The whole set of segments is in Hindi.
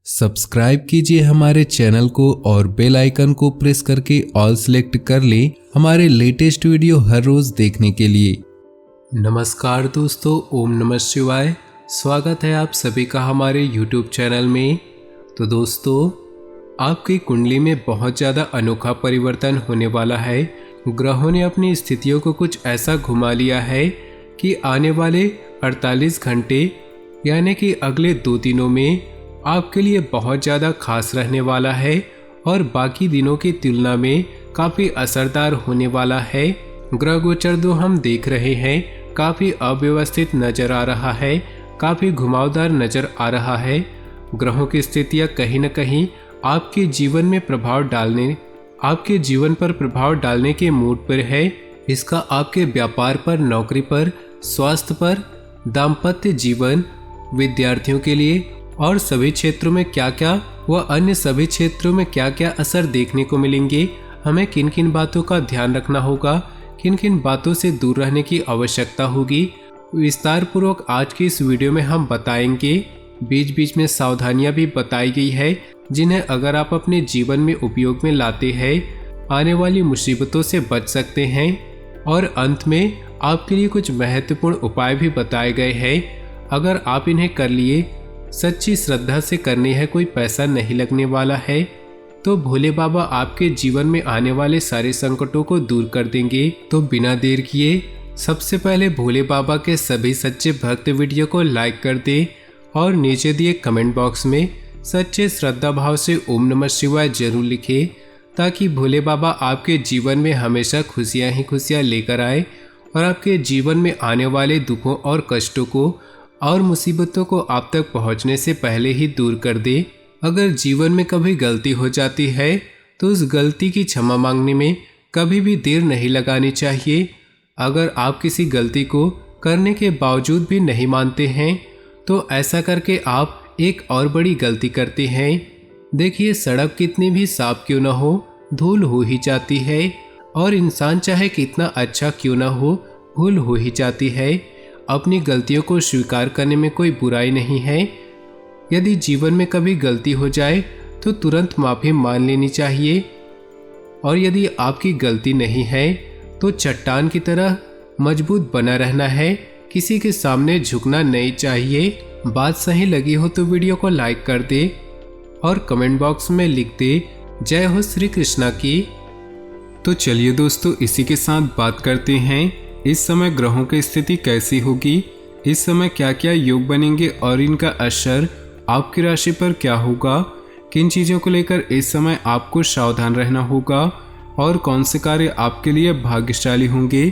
सब्सक्राइब कीजिए हमारे चैनल को और बेल आइकन को प्रेस करके ऑल सेलेक्ट कर लें हमारे लेटेस्ट वीडियो हर रोज देखने के लिए। नमस्कार दोस्तों, ओम नमः शिवाय। स्वागत है आप सभी का हमारे यूट्यूब चैनल में। तो दोस्तों, आपकी कुंडली में बहुत ज़्यादा अनोखा परिवर्तन होने वाला है। ग्रहों ने अपनी स्थितियों को कुछ ऐसा घुमा लिया है कि आने वाले 48 घंटे यानी कि अगले 2 दिनों में आपके लिए बहुत ज़्यादा खास रहने वाला है और बाकी दिनों की तुलना में काफ़ी असरदार होने वाला है। ग्रह गोचर जो हम देख रहे हैं काफ़ी अव्यवस्थित नज़र आ रहा है, काफ़ी घुमावदार नज़र आ रहा है। ग्रहों की स्थितियाँ कहीं न कहीं आपके जीवन में आपके जीवन पर प्रभाव डालने के मूड पर है। इसका आपके व्यापार पर, नौकरी पर, स्वास्थ्य पर, दाम्पत्य जीवन, विद्यार्थियों के लिए और सभी क्षेत्रों में क्या व अन्य सभी क्षेत्रों में क्या असर देखने को मिलेंगे। हमें किन किन बातों का ध्यान रखना होगा, किन किन बातों से दूर रहने की आवश्यकता होगी, विस्तार पूर्वक आज की इस वीडियो में हम बताएंगे। बीच बीच में सावधानियां भी बताई गई है जिन्हें अगर आप अपने जीवन में उपयोग में लाते हैं आने वाली मुसीबतों से बच सकते हैं। और अंत में आपके लिए कुछ महत्वपूर्ण उपाय भी बताए गए हैं। अगर आप इन्हें कर लिए, सच्ची श्रद्धा से करने है, कोई पैसा नहीं लगने वाला है, तो भोले बाबा आपके जीवन में आने वाले सारे संकटों को दूर कर देंगे। तो बिना देर किए सबसे पहले भोले बाबा के सभी सच्चे भक्त वीडियो को लाइक कर दें और नीचे दिए कमेंट बॉक्स में सच्चे श्रद्धा भाव से ओम नमः शिवाय जरूर लिखें, ताकि भोले बाबा आपके जीवन में हमेशा खुशियां ही खुशियां लेकर आए और आपके जीवन में आने वाले दुखों और कष्टों को और मुसीबतों को आप तक पहुंचने से पहले ही दूर कर दे। अगर जीवन में कभी गलती हो जाती है तो उस गलती की क्षमा मांगने में कभी भी देर नहीं लगानी चाहिए। अगर आप किसी गलती को करने के बावजूद भी नहीं मानते हैं तो ऐसा करके आप एक और बड़ी गलती करते हैं। देखिए, सड़क कितनी भी साफ क्यों ना हो, धूल हो ही जाती है और इंसान चाहे कितना अच्छा क्यों ना हो, भूल हो ही जाती है। अपनी गलतियों को स्वीकार करने में कोई बुराई नहीं है। यदि जीवन में कभी गलती हो जाए तो तुरंत माफ़ी मान लेनी चाहिए और यदि आपकी गलती नहीं है तो चट्टान की तरह मजबूत बना रहना है, किसी के सामने झुकना नहीं चाहिए। बात सही लगी हो तो वीडियो को लाइक कर दे और कमेंट बॉक्स में लिख दे जय हो श्री कृष्णा की। तो चलिए दोस्तों, इसी के साथ बात करते हैं इस समय ग्रहों की स्थिति कैसी होगी, इस समय क्या क्या योग बनेंगे और इनका असर आपकी राशि पर क्या होगा, किन चीज़ों को लेकर इस समय आपको सावधान रहना होगा और कौन से कार्य आपके लिए भाग्यशाली होंगे।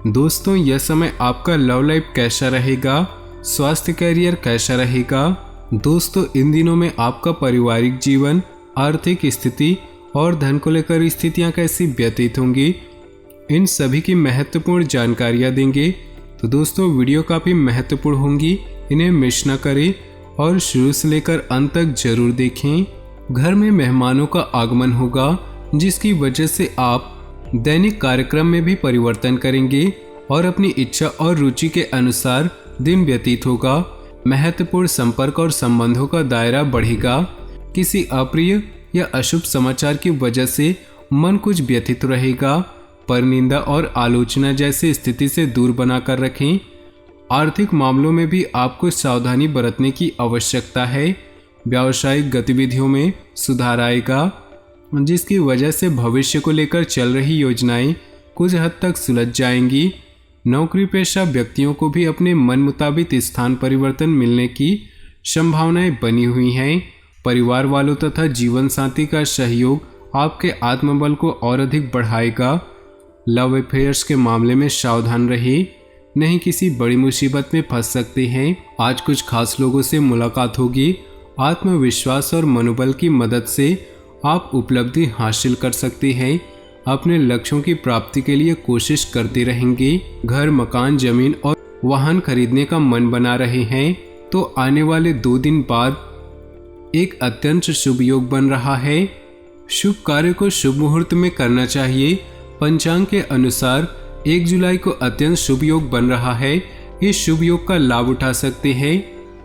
दोस्तों, यह समय आपका लव लाइफ कैसा रहेगा, स्वास्थ्य कैरियर कैसा रहेगा। दोस्तों, इन दिनों में आपका पारिवारिक जीवन, आर्थिक स्थिति और धन को लेकर स्थितियाँ कैसी व्यतीत होंगी, इन सभी की महत्वपूर्ण जानकारियाँ देंगे। तो दोस्तों, वीडियो काफ़ी महत्वपूर्ण होंगी, इन्हें मिस न करें और शुरू से लेकर अंत तक जरूर देखें। घर में मेहमानों का आगमन होगा जिसकी वजह से आप दैनिक कार्यक्रम में भी परिवर्तन करेंगे और अपनी इच्छा और रुचि के अनुसार दिन व्यतीत होगा। महत्वपूर्ण संपर्क और संबंधों का दायरा बढ़ेगा। किसी अप्रिय या अशुभ समाचार की वजह से मन कुछ व्यथित रहेगा, पर निंदा और आलोचना जैसी स्थिति से दूर बनाकर रखें। आर्थिक मामलों में भी आपको सावधानी बरतने की आवश्यकता है। व्यावसायिक गतिविधियों में सुधार आएगा जिसकी वजह से भविष्य को लेकर चल रही योजनाएं कुछ हद तक सुलझ जाएंगी। नौकरी पेशा व्यक्तियों को भी अपने मन मुताबिक स्थान परिवर्तन मिलने की संभावनाएं बनी हुई हैं। परिवार वालों तथा जीवन साथी का सहयोग आपके आत्मबल को और अधिक बढ़ाएगा। लव अफेयर्स के मामले में सावधान रहिए, नहीं किसी बड़ी मुसीबत में फंस सकते हैं। आज कुछ खास लोगों से मुलाकात होगी। आत्मविश्वास और मनोबल की मदद से आप उपलब्धि हासिल कर सकते हैं। अपने लक्ष्यों की प्राप्ति के लिए कोशिश करते रहेंगे। घर, मकान, जमीन और वाहन खरीदने का मन बना रहे हैं तो आने वाले 2 दिन बाद एक अत्यंत शुभ योग बन रहा है। शुभ कार्य को शुभ मुहूर्त में करना चाहिए। पंचांग के अनुसार 1 जुलाई को अत्यंत शुभ योग बन रहा है। इस शुभ योग का लाभ उठा सकते हैं।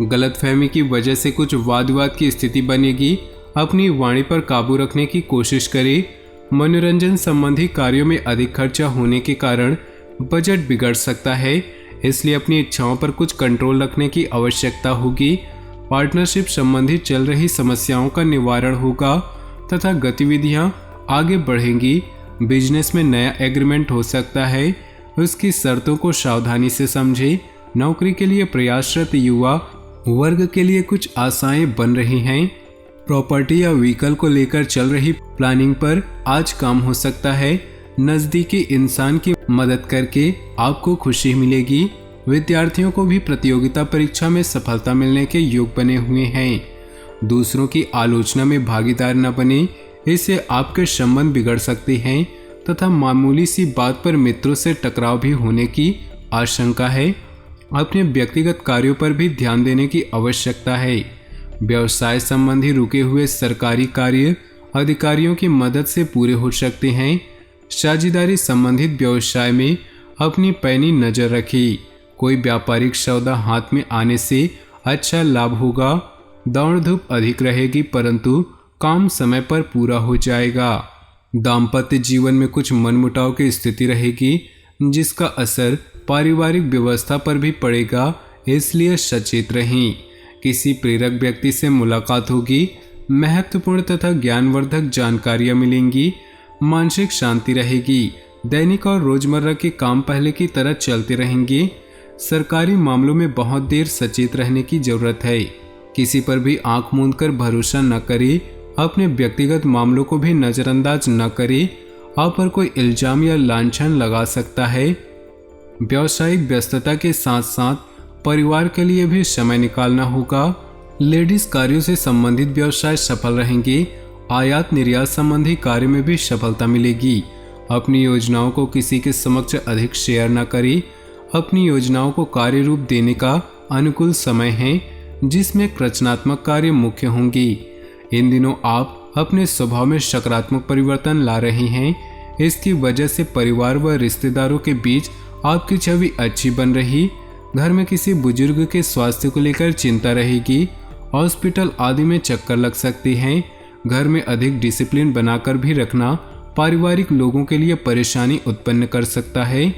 गलतफहमी की वजह से कुछ वाद विवाद की स्थिति बनेगी। अपनी वाणी पर काबू रखने की कोशिश करें। मनोरंजन संबंधी कार्यों में अधिक खर्चा होने के कारण बजट बिगड़ सकता है, इसलिए अपनी इच्छाओं पर कुछ कंट्रोल रखने की आवश्यकता होगी। पार्टनरशिप संबंधी चल रही समस्याओं का निवारण होगा तथा गतिविधियां आगे बढ़ेंगी। बिजनेस में नया एग्रीमेंट हो सकता है, उसकी शर्तों को सावधानी से समझें। नौकरी के लिए प्रयासरत युवा वर्ग के लिए कुछ आशाएं बन रही हैं। प्रॉपर्टी या व्हीकल को लेकर चल रही प्लानिंग पर आज काम हो सकता है। नज़दीकी इंसान की मदद करके आपको खुशी मिलेगी। विद्यार्थियों को भी प्रतियोगिता परीक्षा में सफलता मिलने के योग बने हुए हैं। दूसरों की आलोचना में भागीदार न बने, इससे आपके संबंध बिगड़ सकते हैं तथा मामूली सी बात पर मित्रों से टकराव भी होने की आशंका है। अपने व्यक्तिगत कार्यों पर भी ध्यान देने की आवश्यकता है। व्यवसाय संबंधी रुके हुए सरकारी कार्य अधिकारियों की मदद से पूरे हो सकते हैं। साझेदारी संबंधित व्यवसाय में अपनी पैनी नजर रखी। कोई व्यापारिक सौदा हाथ में आने से अच्छा लाभ होगा। दौड़ धूप अधिक रहेगी परंतु काम समय पर पूरा हो जाएगा। दाम्पत्य जीवन में कुछ मनमुटाव की स्थिति रहेगी, जिसका असर पारिवारिक व्यवस्था पर भी पड़ेगा, इसलिए सचेत रहें। किसी प्रेरक व्यक्ति से मुलाकात होगी। महत्वपूर्ण तथा ज्ञानवर्धक जानकारियां मिलेंगी। मानसिक शांति रहेगी। दैनिक और रोजमर्रा के काम पहले की तरह चलते रहेंगे। सरकारी मामलों में बहुत देर सचेत रहने की जरूरत है। किसी पर भी आंख मूंदकर भरोसा न करें। अपने व्यक्तिगत मामलों को भी नजरअंदाज न करें। आप पर कोई इल्जाम या लांछन लगा सकता है। व्यावसायिक व्यस्तता के साथ साथ परिवार के लिए भी समय निकालना होगा। लेडीज कार्यों से संबंधित व्यवसाय सफल रहेंगे। आयात निर्यात संबंधी कार्य में भी सफलता मिलेगी। अपनी योजनाओं को किसी के समक्ष अधिक शेयर न करें। अपनी योजनाओं को कार्य रूप देने का अनुकूल समय है, जिसमें रचनात्मक कार्य मुख्य होंगी। इन दिनों आप अपने स्वभाव में सकारात्मक परिवर्तन ला रहे हैं। इसकी वजह से परिवार व रिश्तेदारों के बीच आपकी छवि अच्छी बन रही। घर में किसी बुजुर्ग के स्वास्थ्य को लेकर चिंता रहेगी। हॉस्पिटल आदि में चक्कर लग सकते हैं। घर में अधिक डिसिप्लिन बनाकर भी रखना पारिवारिक लोगों के लिए परेशानी उत्पन्न कर सकता है।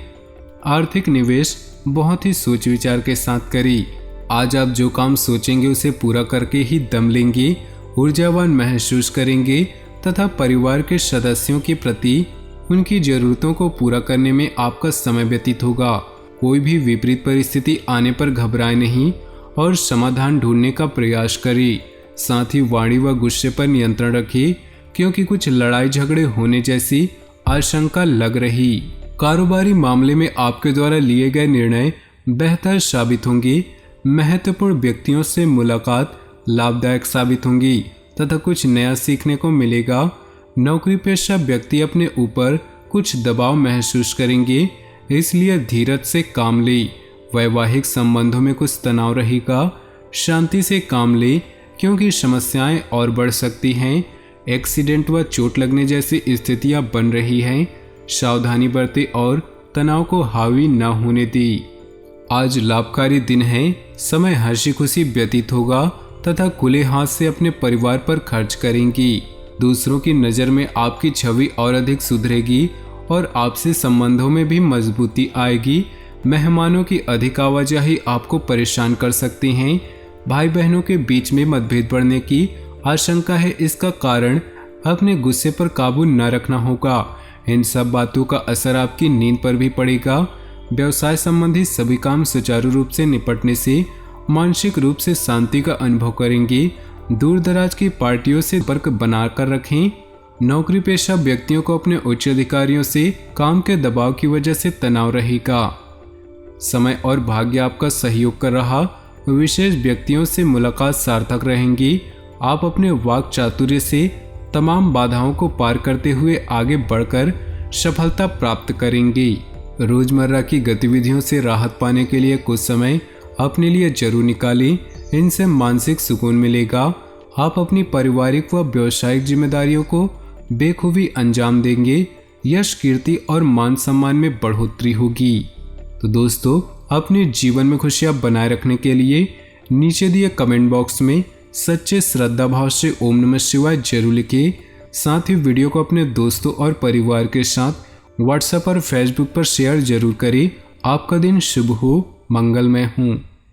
आर्थिक निवेश बहुत ही सोच विचार के साथ करें। आज आप जो काम सोचेंगे उसे पूरा करके ही दम लेंगे। ऊर्जावान महसूस करेंगे तथा परिवार के सदस्यों के प्रति उनकी जरूरतों को पूरा करने में आपका समय व्यतीत होगा। कोई भी विपरीत परिस्थिति आने पर घबराए नहीं और समाधान ढूंढने का प्रयास करें। साथ ही वाणी व गुस्से पर नियंत्रण रखिए, क्योंकि कुछ लड़ाई झगड़े होने जैसी आशंका लग रही। कारोबारी मामले में आपके द्वारा लिए गए निर्णय बेहतर साबित होंगे। महत्वपूर्ण व्यक्तियों से मुलाकात लाभदायक साबित होंगी तथा कुछ नया सीखने को मिलेगा। नौकरी पेशा व्यक्ति अपने ऊपर कुछ दबाव महसूस करेंगे, इसलिए धीरज से काम ले। वैवाहिक संबंधों में कुछ तनाव रहेगा। शांति से काम ले, क्योंकि समस्याएं और बढ़ सकती हैं। एक्सीडेंट व चोट लगने जैसी स्थितियां बन रही हैं। सावधानी बरतें और तनाव को हावी न होने दी। आज लाभकारी दिन है। समय हंसी खुशी व्यतीत होगा तथा खुले हाथ से अपने परिवार पर खर्च करेंगी। दूसरों की नज़र में आपकी छवि और अधिक सुधरेगी और आपसे संबंधों में भी मजबूती आएगी। मेहमानों की अधिक आवाजाही आपको परेशान कर सकती हैं। भाई बहनों के बीच में मतभेद बढ़ने की आशंका है। इसका कारण अपने गुस्से पर काबू न रखना होगा। इन सब बातों का असर आपकी नींद पर भी पड़ेगा। व्यवसाय संबंधी सभी काम सुचारू रूप से निपटने से मानसिक रूप से शांति का अनुभव करेंगे। दूर दराज की पार्टियों से संपर्क बनाकर रखें। नौकरी पेशा व्यक्तियों को अपने उच्च अधिकारियों से काम के दबाव की वजह से तनाव रहेगा। समय और भाग्य आपका सहयोग कर रहा। विशेष व्यक्तियों से मुलाकात सार्थक रहेंगी। आप अपने वाक चातुर्य से तमाम बाधाओं को पार करते हुए आगे बढ़कर सफलता प्राप्त करेंगे। रोजमर्रा की गतिविधियों से राहत पाने के लिए कुछ समय अपने लिए जरूर निकालें। इनसे मानसिक सुकून मिलेगा। आप अपनी पारिवारिक व व्यावसायिक जिम्मेदारियों को बेखूबी अंजाम देंगे। यश कीर्ति और मान सम्मान में बढ़ोतरी होगी। तो दोस्तों, अपने जीवन में खुशियां बनाए रखने के लिए नीचे दिए कमेंट बॉक्स में सच्चे श्रद्धा भाव से ओम नमः शिवाय जरूर लिखिए। साथ ही वीडियो को अपने दोस्तों और परिवार के साथ व्हाट्सएप और फेसबुक पर शेयर जरूर करें। आपका दिन शुभ हो, मंगलमय हो।